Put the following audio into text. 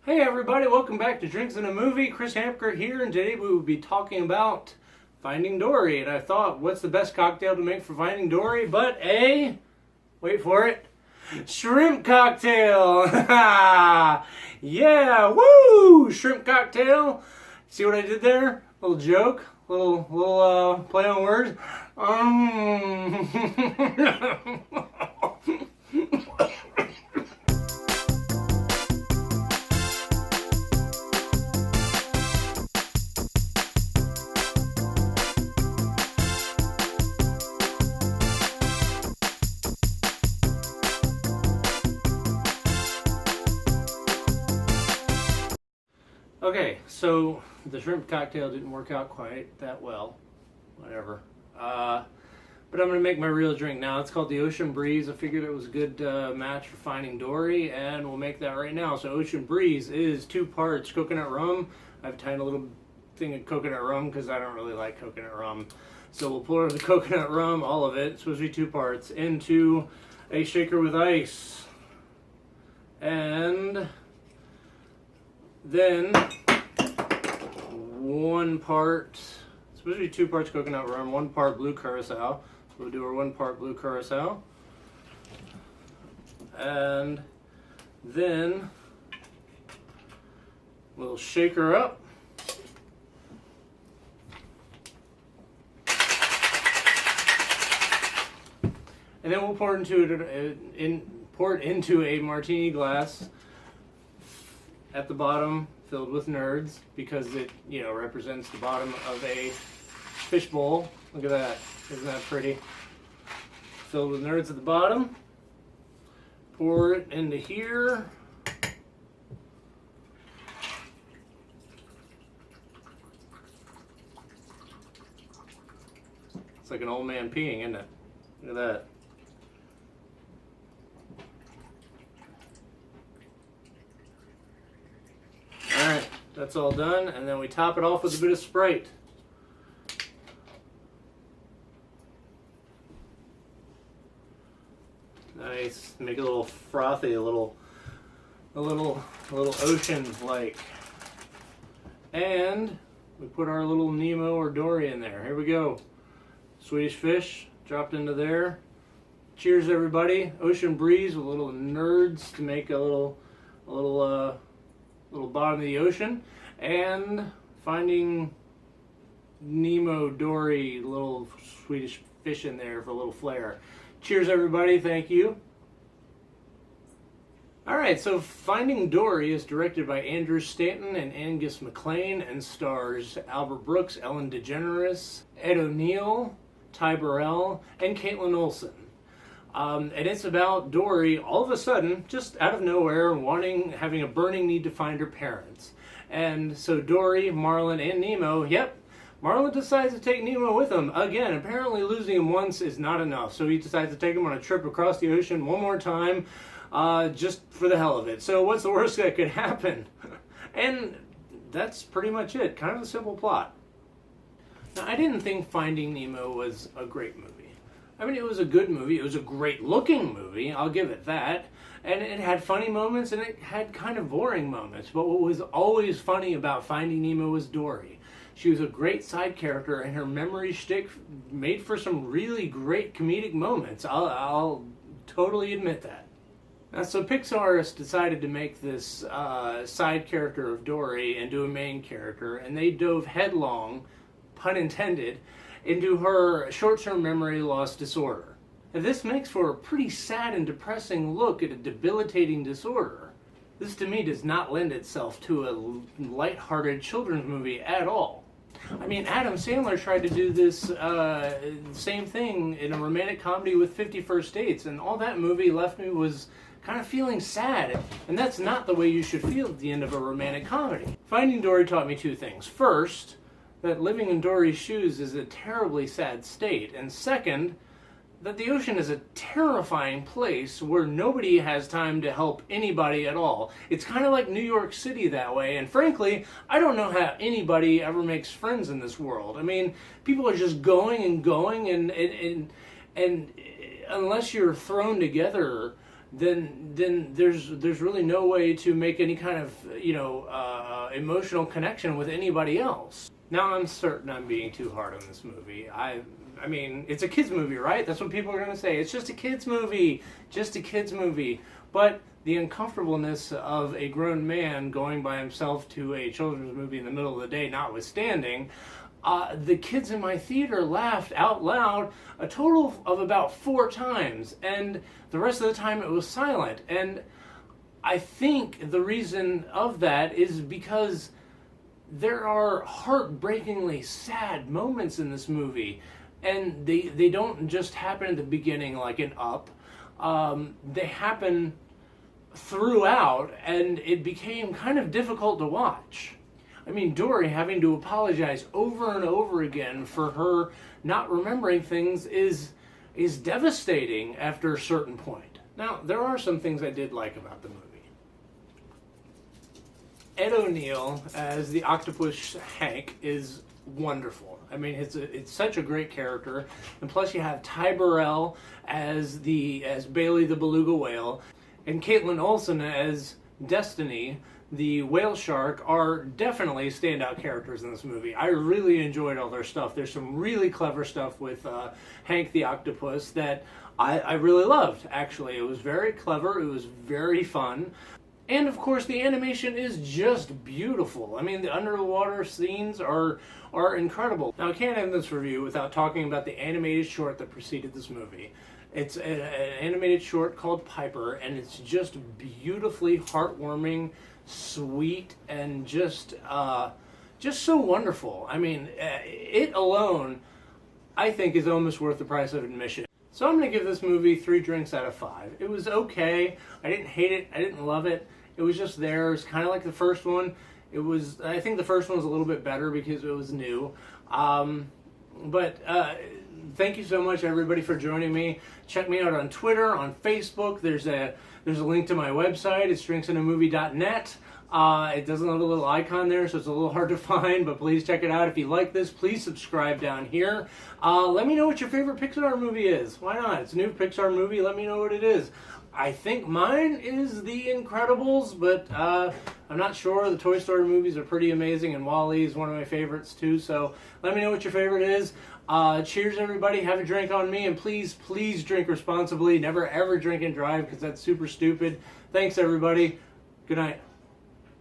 Hey everybody, welcome back to Drinks and a Movie. Chris Hamker here, and today we will be talking about Finding Dory. And I thought, what's the best cocktail to make for Finding Dory but a, wait for it, shrimp cocktail. Yeah, woo! Shrimp cocktail. See what I did there? Little joke, little play on words. Okay, so the shrimp cocktail didn't work out quite that well. Whatever. But I'm going to make my real drink now. It's called the Ocean Breeze. I figured it was a good match for Finding Dory, and we'll make that right now. So Ocean Breeze is 2 parts coconut rum. I have a tiny little thing of coconut rum because I don't really like coconut rum. So we'll pour the coconut rum, all of it, it's supposed to be 2 parts, into a shaker with ice. And then 1 part, it's supposed to be 2 parts coconut rum, 1 part blue curacao. So we'll do our 1 part blue curacao. And then we'll shake her up. And then we'll pour it into a martini glass at the bottom, filled with nerds, because it, represents the bottom of a fish bowl. Look at that. Isn't that pretty? Filled with nerds at the bottom. Pour it into here. It's like an old man peeing, isn't it? Look at that. Alright, that's all done, and then we top it off with a bit of Sprite. Nice. Make it a little frothy, a little ocean-like. And we put our little Nemo or Dory in there. Here we go. Swedish fish dropped into there. Cheers, everybody. Ocean Breeze with a little nerds to make a little bottom of the ocean, and Finding Nemo, Dory, little Swedish fish in there for a little flair. Cheers, everybody. Thank you. Alright, so Finding Dory is directed by Andrew Stanton and Angus MacLane and stars Albert Brooks, Ellen DeGeneres, Ed O'Neill, Ty Burrell, and Caitlin Olsen. And it's about Dory all of a sudden, just out of nowhere, having a burning need to find her parents. And so Dory, Marlin, and Nemo, Marlin decides to take Nemo with him. Again, apparently losing him once is not enough. So he decides to take him on a trip across the ocean one more time, just for the hell of it. So what's the worst that could happen? And that's pretty much it. Kind of a simple plot. Now, I didn't think Finding Nemo was a great movie. I mean, it was a good movie. It was a great-looking movie. I'll give it that. And it had funny moments, and it had kind of boring moments. But what was always funny about Finding Nemo was Dory. She was a great side character, and her memory shtick made for some really great comedic moments. I'll totally admit that. Now, so Pixar has decided to make this side character of Dory into a main character, and they dove headlong, pun intended, into her short-term memory loss disorder. And this makes for a pretty sad and depressing look at a debilitating disorder. This to me does not lend itself to a lighthearted children's movie at all. I mean, Adam Sandler tried to do this same thing in a romantic comedy with 50 First Dates, and all that movie left me was kind of feeling sad, and that's not the way you should feel at the end of a romantic comedy. Finding Dory taught me 2 things. First, that living in Dory's shoes is a terribly sad state, and second, that the ocean is a terrifying place where nobody has time to help anybody at all. It's kind of like New York City that way, and frankly, I don't know how anybody ever makes friends in this world. I mean, people are just going and going, and unless you're thrown together then there's really no way to make any kind of emotional connection with anybody else. Now I'm certain I'm being too hard on this movie. I mean, it's a kids movie, right? That's what people are going to say. It's just a kids movie, just a kids movie. But the uncomfortableness of a grown man going by himself to a children's movie in the middle of the day notwithstanding, the kids in my theater laughed out loud a total of about 4 times, and the rest of the time it was silent. And I think the reason of that is because there are heartbreakingly sad moments in this movie, and they don't just happen at the beginning like in Up. They happen throughout, and it became kind of difficult to watch. I mean, Dory having to apologize over and over again for her not remembering things is devastating after a certain point. Now, there are some things I did like about the movie. Ed O'Neill as the octopus Hank is wonderful. I mean, it's such a great character, and plus you have Ty Burrell as Bailey the beluga whale, and Caitlin Olsen as Destiny the whale shark are definitely standout characters in this movie. I really enjoyed all their stuff. There's some really clever stuff with Hank the octopus that I really loved, actually. It was very clever. It was very fun. And of course, the animation is just beautiful. I mean, the underwater scenes are incredible. Now, I can't end this review without talking about the animated short that preceded this movie. It's an animated short called Piper, and it's just beautifully heartwarming, sweet, and just so wonderful. I mean, it alone, I think, is almost worth the price of admission. So I'm going to give this movie 3 drinks out of 5. It was okay. I didn't hate it. I didn't love it. It was just there. It was kind of like the first one. I think the first one was a little bit better because it was new. But thank you so much, everybody, for joining me. Check me out on Twitter, on Facebook. There's a link to my website. It's drinksandamovie.net. It doesn't have a little icon there, so it's a little hard to find, but please check it out. If you like this, please subscribe down here. Let me know what your favorite Pixar movie is. Why not? It's a new Pixar movie. Let me know what it is. I think mine is The Incredibles, but I'm not sure. The Toy Story movies are pretty amazing, and WALL-E is one of my favorites too, so let me know what your favorite is. Cheers, everybody. Have a drink on me, and please drink responsibly. Never, ever drink and drive, because that's super stupid. Thanks, everybody. Good night.